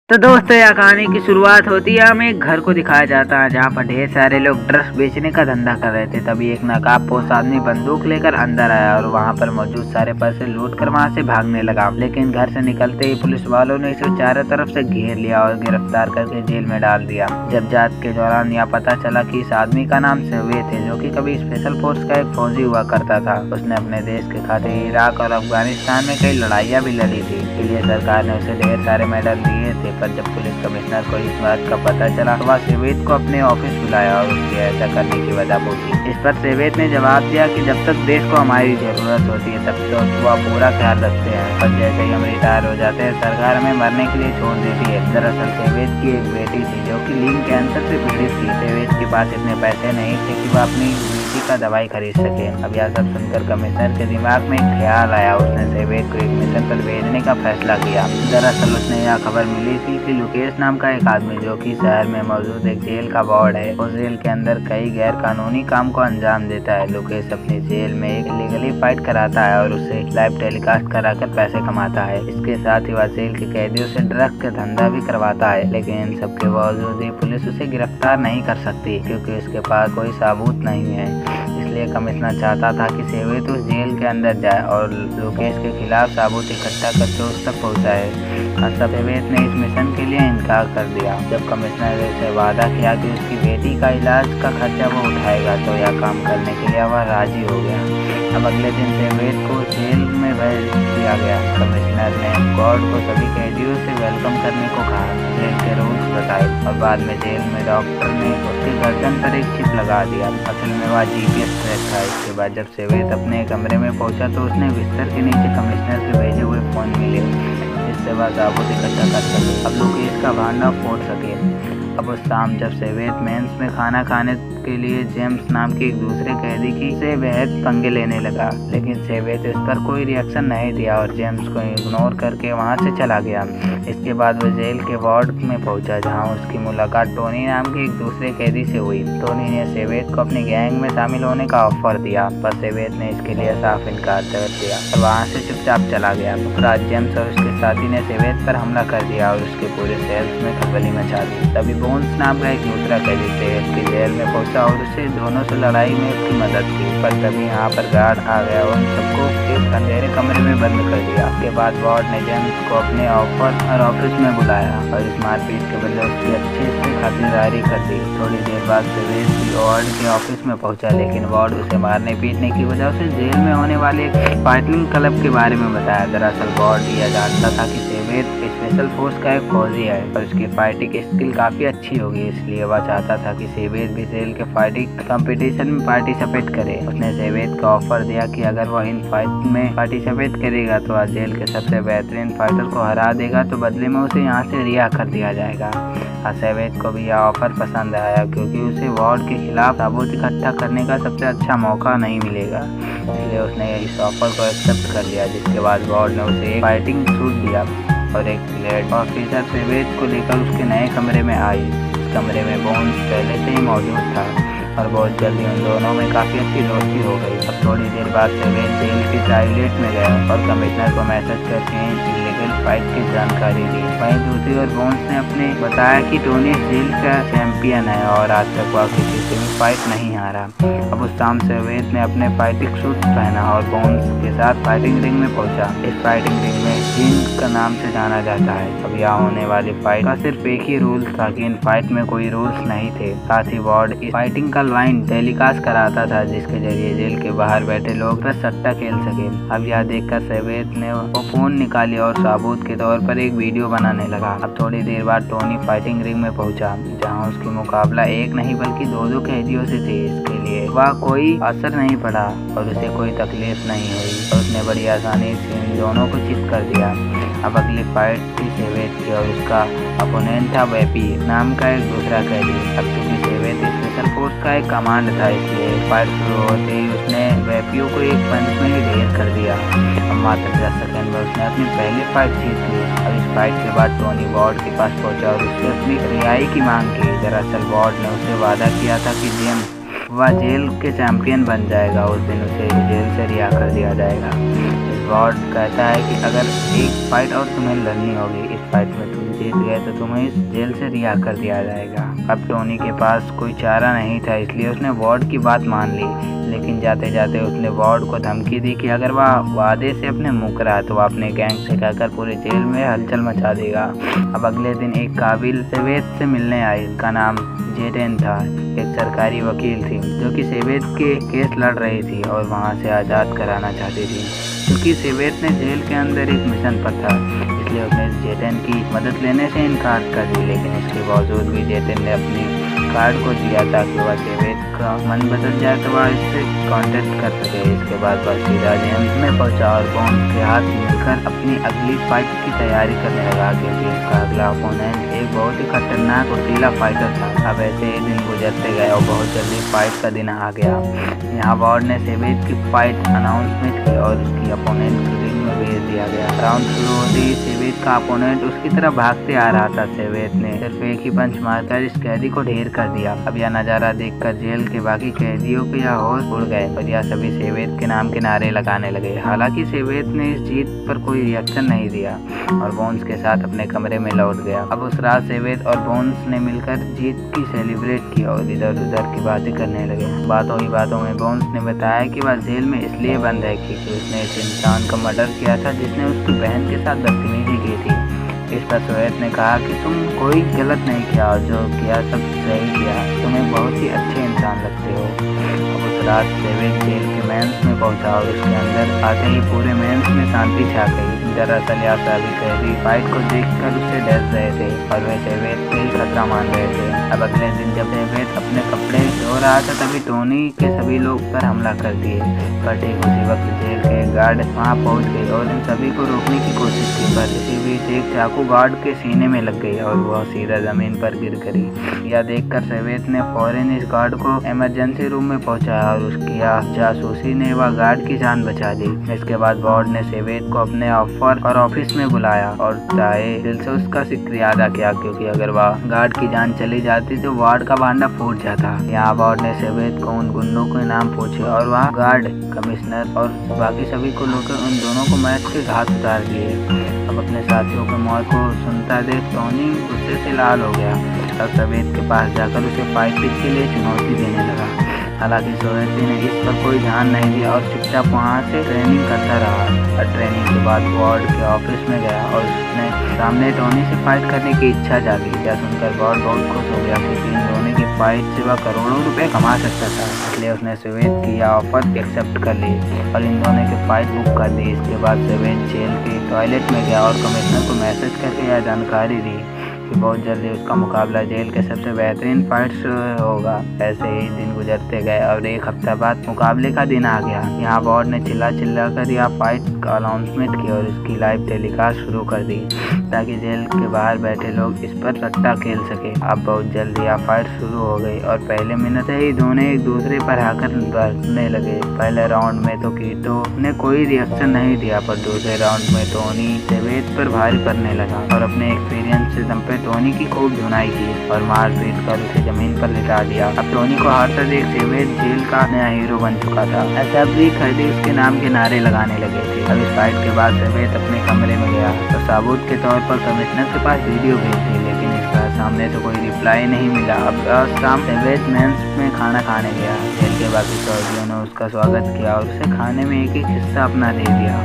तो दोस्तों यह कहानी की शुरुआत होती है, हमें एक घर को दिखाया जाता है जहाँ पर ढेर सारे लोग ड्रग्स बेचने का धंधा कर रहे थे। तभी एक नकाबपोश आदमी बंदूक लेकर अंदर आया और वहाँ पर मौजूद सारे पैसे लूट कर वहाँ से भागने लगा। लेकिन घर से निकलते ही पुलिस वालों ने इसे चारों तरफ से घेर लिया और गिरफ्तार करके जेल में डाल दिया। जब जांच के दौरान यह पता चला कि इस आदमी का नाम सेवेद है, जो कि कभी स्पेशल फोर्स का एक फौजी हुआ करता था। उसने अपने देश के खातिर इराक और अफगानिस्तान में कई लड़ाइयाँ भी लड़ी थी, इसलिए सरकार ने उसे ढेर सारे मेडल दिए थे। पर जब पुलिस कमिश्नर को इस बात का पता चला तो वह सेवेद को अपने ऑफिस बुलाया और उसकी ऐसा करने की वजह पूछी। इस पर सेवेद ने जवाब दिया कि जब तक देश को हमारी जरूरत होती है तब तक वह पूरा ख्याल रखते हैं, पर जैसे ही हम रिटायर हो जाते हैं सरकार हमें मरने के लिए छोड़ देती है। दरअसल सेवेद की एक बेटी थी जो कि लीन कैंसर से पीड़ित थी। सेवेद के पास इतने पैसे नहीं थे कि वह अपनी बेटी का दवाई खरीद सके। अब यह सब सुनकर कमिश्नर के दिमाग में एक ख्याल आया। उसने सेवेद को एक मिशन पर भेजने का फैसला किया। दरअसल उसने यह खबर मिली थी कि लोकेश नाम का एक आदमी, जो कि शहर में मौजूद एक जेल का वार्ड है, उस जेल के अंदर कई गैर कानूनी काम को अंजाम देता है। लोकेश अपनी जेल में एक इलीगली फाइट कराता है और उसे लाइव टेलीकास्ट कराकर पैसे कमाता है। इसके साथ ही वह जेल के कैदियों से ड्रग्स का धंधा भी करवाता है। लेकिन इन सब के बावजूद ही पुलिस उसे गिरफ्तार नहीं कर सकती, क्योंकि उसके पास कोई सबूत नहीं है। इसलिए कमिश्नर चाहता था कि सेवेद उस जेल के अंदर जाए और लोकेश के खिलाफ सबूत इकट्ठा करके उस तक पहुंचाए। सेवेद ने इस मिशन के लिए इनकार कर दिया। जब कमिश्नर ने उसे वादा किया कि उसकी बेटी का इलाज का खर्चा वो उठाएगा, तो यह काम करने के लिए वह राजी हो गया। अब अगले दिन सेवेद को जेल में भेज दिया गया। कमिश्नर ने गार्ड को सभी कैदियों से वेलकम करने को कहा, जेल के रूल्स बताए और बाद में जेल में डॉक्टर ने उसकी गर्दन पर एक चिप लगा दिया। असल में वह GPS ट्रैक था। इसके बाद जब सेवेद अपने कमरे में पहुंचा तो उसने बिस्तर के नीचे कमिश्नर के भेजे हुए फोन मिले, जिससे वह सबूत इकट्ठा कर सके। अब लोकेश का भांडा फोड़ सके। अब उस शाम जब सेवेद मेंस में खाना खाने के लिए जेम्स नाम के एक दूसरे कैदी की से बेहद पंगे लेने लगा, लेकिन सेवेद इस पर कोई रिएक्शन नहीं दिया और जेम्स को इग्नोर करके वहां से चला गया। इसके बाद वह जेल के वार्ड में पहुंचा, जहां उसकी मुलाकात टोनी नाम के एक दूसरे कैदी से हुई। टोनी ने सेवेद को अपनी गैंग में शामिल होने का ऑफर दिया, पर सेवेद ने इसके लिए साफ इनकार कर दिया और वहां से चुपचाप चला गया। रात जेम्स और उसके साथी ने सेवेद पर हमला कर दिया और उसके पूरे सेल्स में खलबली मचा दी। तभी बोन्स नाम का एक दूसरा कैदी सेवेद की जेल में पहुंचा और उसे दोनों से लड़ाई में उसकी मदद की। पर तभी यहाँ पर गार्ड आ गया और उन सबको एक अंधेरे कमरे में बंद कर दिया। उसके बाद वार्ड ने जेम्स को अपने ऑफिस में बुलाया और इस मारपीट के बदले उसकी अच्छे से खातिरदारी कर दी। थोड़ी देर बाद सेवेद भी वार्ड के ऑफिस में पहुंचा, लेकिन वार्ड उसे मारने पीटने की वजह से जेल में होने वाले एक फाइटिंग क्लब के बारे में बताया। दरअसल वार्ड यह जानता था कि सेवेद स्पेशल फोर्स का एक फौजी है और उसकी फाइटिंग स्किल काफी अच्छी होगी, इसलिए वह चाहता था कि सेवेद भी जेल के फाइटिंग कंपटीशन में पार्टिसिपेट करे। उसने सेवेद को ऑफर दिया कि अगर वह इन फाइट में पार्टिसिपेट करेगा तो वह जेल के सबसे बेहतरीन फाइटर को हरा देगा, तो बदले में उसे यहाँ से रिहा कर दिया जाएगा। सेवेद को भी यह ऑफर पसंद आया, क्योंकि उसे वार्ड के खिलाफ सबूत इकट्ठा करने का सबसे अच्छा मौका नहीं मिलेगा, इसलिए उसने इस ऑफर को एक्सेप्ट कर लिया। जिसके बाद वार्ड ने उसे एक फाइटिंग सूट दिया और एक ब्लेड। ऑफिसर सेवेद को लेकर उसके नए कमरे में आई। इस कमरे में बोन्स पहले से ही मौजूद था और बहुत जल्दी उन दोनों में काफी अच्छी दोस्ती हो गई। अब थोड़ी देर बाद सेवेद जेल के टॉयलेट में गया और कमिश्नर को मैसेज करके इलीगल फाइट की जानकारी दी। वहीं दूसरी ओर बोन्स ने अपने बताया कि टोनी जेल का चैंपियन है और आज तक वह किसी से भी फाइट नहीं हारा। अब उस शाम सेवेद ने अपने फाइटिंग सूट पहना और बोन्स के साथ फाइटिंग रिंग में पहुंचा। इस फाइटिंग रिंग में किंग का नाम से जाना जाता है। अब यहाँ होने वाली फाइट का सिर्फ एक ही रूल था कि इन फाइट में कोई रूल्स नहीं थे। साथ ही वार्ड इस फाइटिंग का लाइन टेलीकास्ट कराता था, जिसके जरिए जेल के बाहर बैठे लोग बस सट्टा खेल सके। अब यह देखकर सेवेद ने वो फोन निकाली और सबूत के तौर पर एक वीडियो बनाने लगा। अब थोड़ी देर बाद टोनी फाइटिंग रिंग में पहुंचा, जहां उसकी मुकाबला एक नहीं बल्कि दो कैदियों से थी। इसके लिए वह कोई असर नहीं पड़ा और उसे कोई तकलीफ नहीं हुई और उसने बड़ी आसानी से इन दोनों को चित कर दिया। अब अगली फाइट थी सेवेद की और उसका अपोनेंट था वेपी नाम का एक दूसरा कैदी। अब चूंकि सेवेद स्पेशल फोर्स का एक कमांड था, इसलिए फाइट शुरू होते ही उसने वेपियो को एक पंच में ही ढेर कर दिया। अब मात्र 10 सेकंड में उसने अपनी पहली फाइट जीत ली। अब इस फाइट के बाद टोनी वार्ड के पास पहुंचा और उससे अपनी रिहाई की मांग की। दरअसल वार्ड ने उसे वादा किया था कि जेम्स वह जेल के चैंपियन बन जाएगा, उस दिन उसे जेल से रिहा कर दिया जाएगा। वार्ड कहता है कि अगर एक फाइट और तुम्हें लड़नी होगी, इस फाइट में तुम जीत गए तो तुम्हें इस जेल से रिहा कर दिया जाएगा। अब टोनी के पास कोई चारा नहीं था, इसलिए उसने वार्ड की बात मान ली। लेकिन जाते जाते उसने वार्ड को धमकी दी कि अगर वह वादे से अपने मुकरा तो वह अपने गैंग से कहकर पूरे जेल में हलचल मचा देगा। अब अगले दिन एक काबिल सेवेद से मिलने आई। इसका नाम जेडेन था। एक सरकारी वकील थी जो कि सेवेद के केस लड़ रही थी और वहां से आज़ाद कराना चाहती थी, क्योंकि सेवेद ने जेल के अंदर एक मिशन पर था, इसलिए उसने जेडेन की मदद लेने से इनकार कर दी। लेकिन इसके बावजूद भी जेडेन ने अपनी कार्ड को दिया ताकि वह सेवेद का मन बदल जाए तो वह इससे कांटेक्ट कर सके। इसके बाद वह सीधा जेम्स में पहुंचा और बॉन्ड के हाथ मिलकर अपनी अगली फाइट की तैयारी करने लगा, क्योंकि इसका अगला अपोनेंट एक बहुत ही खतरनाक उसीला फाइटर था। अब ऐसे ही दिन गुजरते गए और बहुत जल्दी फाइट का दिन आ गया। यहाँ वार्ड ने सेवेद की फाइट अनाउंसमेंट की और उसकी अपोनेंट को रिंग में भेज दिया गया। राउंड शुरू होते ही सेवेद का अपोनेंट उसकी तरफ भागते आ रहा था। सेवेद ने सिर्फ एक ही पंच मारकर इस कैदी को ढेर कर दिया। अब यह नजारा देखकर जेल के बाकी कैदियों के यह होश उड़ गए और यह सभी सेवेद के नाम के नारे लगाने लगे। हालांकि सेवेद ने इस जीत पर कोई रिएक्शन नहीं दिया और बोन्स के साथ अपने कमरे में लौट गया। अब उस रात सेवेद और बोन्स ने मिलकर जीत की सेलिब्रेट की और इधर उधर की बातें करने लगे। बातों ही बातों में बोन्स ने बताया कि वह जेल में इसलिए बंद है क्योंकि उसने इस इंसान का मर्डर किया था जिसने उसकी बहन के साथ बदतमीजी की थी। इस पर सेवेद ने कहा कि तुम कोई गलत नहीं किया और जो किया सब सही किया, तुम्हें बहुत ही अच्छे इंसान लगते हो। अब उस रात सेवेद जेल के मेंस में पहुंचा और उसके अंदर आते ही पूरे मेंस में शांति छा गई। दरअसल यह सभी कैदी फाइट को देखकर उससे डर रहे थे और वे सेवेद से ही खतरा मान रहे थे। अब अगले दिन जब सेवेद अपने कपड़े धो रहा था तभी टोनी के सभी लोग पर हमला कर दिए। पर ठीक उसी वक्त जेल के गार्ड वहां पहुंच गए और इन सभी को रोकने की कोशिश की, पर इसी बीच एक चाकू गार्ड के सीने में लग गई और वह सीधा जमीन पर गिर गई। यह देखकर सेवेद ने फौरन इस गार्ड को इमरजेंसी रूम में पहुंचाया और उसकी जासूसी ने वह गार्ड की जान बचा ली। इसके बाद वार्ड ने सेवेद को अपने ऑफर और ऑफिस में बुलाया और चाहे दिल से उसका शुक्रिया अदा किया, क्योंकि अगर वह गार्ड की जान चली जाती तो वार्ड का भांडा फूट जाता। यहाँ वार्ड ने सेवेद को उन गुंडों के नाम पूछे और वह गार्ड, कमिश्नर और बाकी सभी को लेकर उन दोनों को मैच के घात उतार दिए। अब अपने साथियों के मौत को सुनता देख टोनी गुस्से से लाल हो गया और सेवेद के पास जाकर उसे फाइटिंग के लिए चुनौती देने लगा। हालांकि सेवेद ने इस पर कोई ध्यान नहीं दिया और चुपचाप वहाँ से ट्रेनिंग करता रहा। और ट्रेनिंग के बाद वार्ड के ऑफिस में गया और उसने सामने टोनी से फाइट करने की इच्छा जागी। यह सुनकर वार्ड बहुत खुश हो गया क्योंकि इन दोनों की फाइट से वह करोड़ों रुपए कमा सकता था, इसलिए उसने सेवेद की यह ऑफर एक्सेप्ट कर ली और इन दोनों की फाइट बुक कर दी। इसके बाद सेवेद जेल के टॉयलेट में गया और कमिश्नर को मैसेज करके यह जानकारी दी कि बहुत जल्दी उसका मुकाबला जेल के सबसे बेहतरीन फाइट्स होगा। ऐसे ही दिन गुजरते गए और एक हफ्ता बाद मुकाबले का दिन आ गया। यहाँ वार्ड ने चिल्ला कर यह फाइट का अनाउंसमेंट की और इसकी लाइव टेलीकास्ट शुरू कर दी ताकि जेल के बाहर बैठे लोग इस पर सट्टा खेल सके। अब बहुत जल्दी यह फाइट शुरू हो गई और पहले मिनट से ही दोनों एक दूसरे पर आकर बढ़ने लगे। पहले राउंड में तो कीटो ने कोई रिएक्शन नहीं दिया, पर दूसरे राउंड में टोनी सेवेद पर भारी पड़ने लगा और अपने एक्सपीरियंस से दम पे टोनी की खूब धुनाई की और मार पीट कर उसे जमीन पर लिटा दिया। अब टोनी को हारता देख सेवेद जेल का नया हीरो बन चुका था। ऐसा भी खरीदी उसके नाम के नारे लगाने लगे थे। अब इस फाइट के बाद सेवेद अपने कमरे में गया तो सबूत के तौर पर कमिश्नर के पास वीडियो भेजी, लेकिन इसका सामने से कोई रिप्लाई नहीं मिला। अब शाम सेवेद मेंस में खाना खाने गया। जेल के बाकी कैदियों ने उसका स्वागत किया और उसे खाने में एक हिस्सा अपना दे दिया।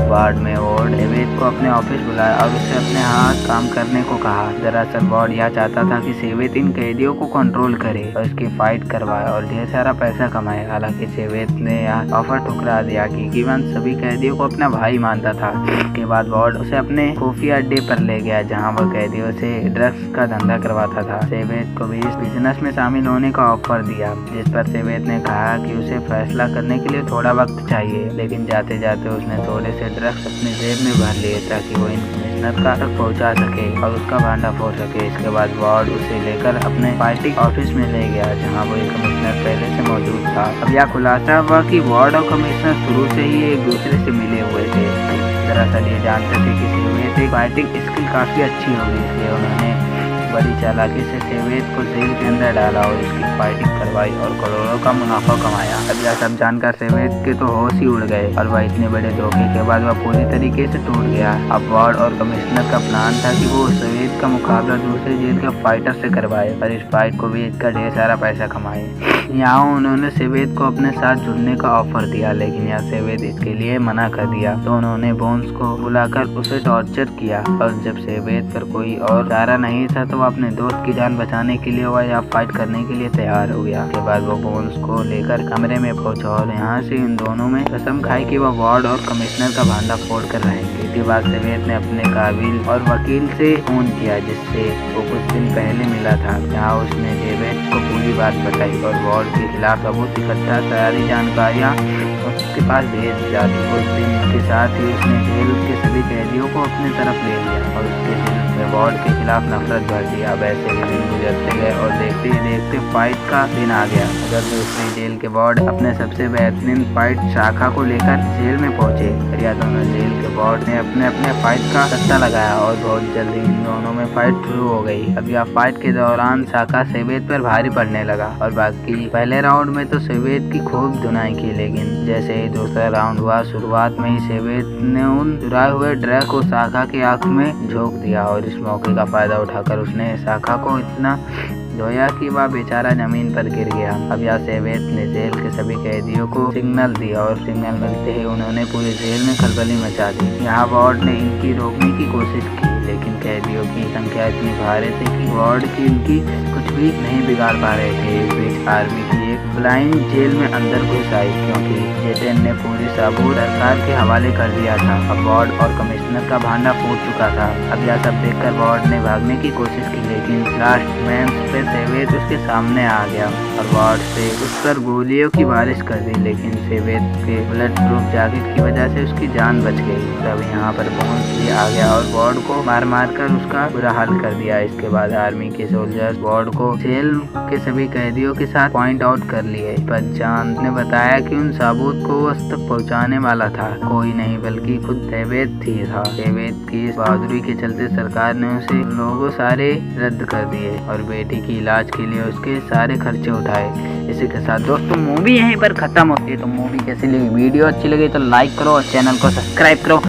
वार्ड में वार्ड सेवेद को अपने ऑफिस बुलाया और उसे अपने हाथ काम करने को कहा। दरअसल वार्ड यह चाहता था कि सेवेद इन कैदियों को कंट्रोल करे और इसकी फाइट करवाए और ढेर सारा पैसा कमाए। हालांकि सेवेद ने यह ऑफर ठुकरा दिया क्योंकि वह सभी कैदियों को अपना भाई मानता था। इसके बाद वार्ड उसे अपने खुफिया अड्डे पर ले गया जहाँ वह कैदियों से ड्रग्स का धंधा करवाता था। सेवेद को भी इस बिजनेस में शामिल होने का ऑफर दिया, जिस पर सेवेद ने कहा कि उसे फैसला करने के लिए थोड़ा वक्त चाहिए, लेकिन जाते जाते उसने थोड़े से ड्रग्स अपनी जेब में भर लिए ताकि वो इन कमिश्नर का तक पहुंचा सके और उसका भांडा फोड़ सके। इसके बाद वार्ड उसे लेकर अपने फाइटिंग ऑफिस में ले गया जहां वो एक कमिश्नर पहले से मौजूद था। अब यह खुलासा हुआ कि वार्ड और कमिश्नर शुरू से ही एक दूसरे से मिले हुए थे। दरअसल ये जानते थे कि सेवेद की फाइटिंग स्किल काफी अच्छी होगी, इसलिए उन्होंने बड़ी चालाकी से सेवेद को जेल के अंदर डाला और उसकी फाइटिंग करवाई और करोड़ों का मुनाफा कमाया। अब यह सब जानकर सेवेद के तो होश ही उड़ गए और वह इतने बड़े धोखे के बाद वह पूरी तरीके से टूट गया। अब वार्ड और कमिश्नर का प्लान था कि वो सेवेद का मुकाबला दूसरे जेल के फाइटर से करवाए और इस फाइट को बेचकर ढेर सारा पैसा कमाए। यहाँ उन्होंने सेवेद को अपने साथ जुड़ने का ऑफर दिया, लेकिन यह सेवेद इसके लिए मना कर दिया। तो उन्होंने बोन्स को बुलाकर उसे टॉर्चर किया और जब सेवेद पर कोई और चारा नहीं था तो वो अपने दोस्त की जान बचाने के लिए वह यहाँ फाइट करने के लिए तैयार हो गया। उसके बाद वो बोन्स को लेकर कमरे में पहुंचा और यहाँ से इन दोनों में कसम खाई कि वह वार्ड और कमिश्नर का भांडा फोड़ कर रहेंगे। इसके बाद सेवेद ने अपने काबिल और वकील से फोन किया जिससे वो कुछ दिन पहले मिला था। यहाँ उसने सेवेद को पूरी बात बताई और वार्ड के खिलाफ सबूत इकट्ठा सारी जानकारियाँ उसके पास भेज डाली। उस दिन के साथ ही उसने जेल के सभी कैदियों को अपनी तरफ ले लिया और उसके दिल में वार्ड के खिलाफ नफरत भर दिया। वैसे ही दिन गुजरते गए और देखते ही देखते फाइट का दिन आ गया। जब दूसरे जेल के वार्ड अपने सबसे बेहतरीन फाइट शाखा को लेकर जेल में पहुंचे और यह दोनों जेल के वार्ड ने अपने अपने फाइट का सट्टा लगाया और बहुत जल्दी इन दोनों में फाइट शुरू हो गई। अब यह फाइट के दौरान शाखा सेवेद पर भारी पड़ने लगा और बाकी पहले राउंड में तो सेवेद की खूब धुनाई की, लेकिन जैसे ही दूसरा राउंड हुआ शुरुआत में ही सेवेद ने उन चुराए हुए ड्रग को शाखा की आंख में झोंक दिया और इस मौके का फायदा उठाकर उसने शाखा को इतना धोया कि वह बेचारा जमीन पर गिर गया। अब यह सेवेद ने जेल के सभी कैदियों को सिग्नल दिया और सिग्नल मिलते ही उन्होंने पूरे जेल में खलबली मचा दी। यहाँ वार्ड ने इनकी रोकने की कोशिश की, लेकिन कैदियों की संख्या इतनी भारी थी कि वार्ड की इनकी कुछ भी नहीं बिगाड़ पा रहे थे। इस बीच आर्मी की एक फ्लाइंग जेल में अंदर घुस आई क्योंकि जेटेन ने पूरी सबूत सरकार के हवाले कर दिया था। अब वार्ड और कमिश्नर का भांडा फूट चुका था। अब यह सब देखकर वार्ड ने भागने की कोशिश की, लेकिन लास्ट बेंच पे सेवेद उसके सामने आ गया और वार्ड से उस पर गोलियों की बारिश कर दी, लेकिन सेवेद के बुलेट प्रूफ जैकेट की वजह से उसकी जान बच गई। तब यहाँ पर बोन्स भी आ गया और वार्ड को मार कर उसका बुरा हाल कर दिया। इसके बाद आर्मी के सोल्जर्स वार्ड को जेल के सभी कैदियों के साथ पॉइंट आउट कर लिए। पर जान ने बताया कि उन सबूत को उस तक पहुंचाने वाला था कोई नहीं बल्कि खुद सेवेद ही था। सेवेद की इस बहादुरी के चलते सरकार ने उसे लोगों सारे रद्द कर दिए और बेटी की इलाज के लिए उसके सारे खर्चे उठाए। इसी के साथ दोस्तों मूवी यहीं पर खत्म होती है। तो मूवी कैसी लगी, वीडियो अच्छी लगी तो लाइक करो और चैनल को सब्सक्राइब करो।